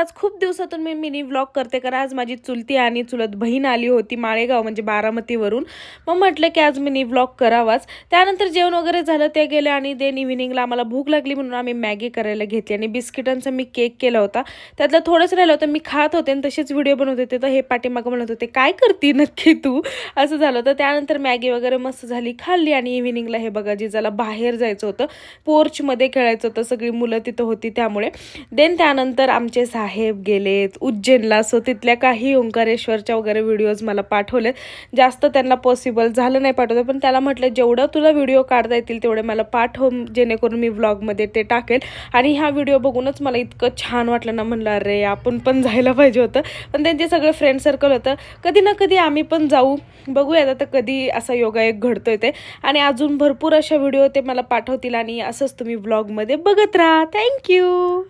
आज खूप दिवसातून मी मिनी व्लॉग करते, कारण आज माझी चुलती आणि चुलत बहीण आली होती माळेगाव म्हणजे बारामतीवरून. मग म्हटलं की आज मिनी व्लॉग करावाच. त्यानंतर जेवण वगैरे झालं, ते गेले आणि देन इव्हिनिंगला आम्हाला भूक लागली म्हणून आम्ही मॅगी करायला घेतली आणि बिस्किटांचा मी केक केला होता. त्यातलं थोडंच राहिलं होतं, मी खात होते आणि तसेच व्हिडिओ बनवत होते. तर हे पाठीमागं म्हणत होते, काय करते नक्की तू, असं झालं होतं. त्यानंतर मॅगी वगैरे मस्त झाली, खाल्ली आणि इव्हिनिंगला हे बघा जिजाला बाहेर जायचं होतं, पोर्चमध्ये खेळायचं होतं, सगळी मुलं तिथं होती त्यामुळे. देन त्यानंतर आमचे साहेब गेलेत उज्जैनला. सो तिथल्या काही ओंकारेश्वरच्या वगैरे व्हिडिओज मला पाठवलेत. जास्त त्यांना पॉसिबल झालं नाही पाठवतं, पण त्याला म्हटलं जेवढं तुला व्हिडिओ काढता येतील तेवढे मला पाठव, जेणेकरून मी व्लॉगमध्ये ते टाकेल. आणि हा व्हिडिओ बघूनच मला इतकं छान वाटलं ना, म्हणलं अरे आपण पण जायला पाहिजे होतं. पण त्यांचे सगळं फ्रेंड सर्कल होतं. कधी ना कधी आम्ही पण जाऊ, बघूयात आता कधी असा योगायोग घडतोय ते. आणि अजून भरपूर अशा व्हिडिओ ते मला पाठवतील आणि असंच तुम्ही व्लॉगमध्ये बघत राहा. थँक्यू.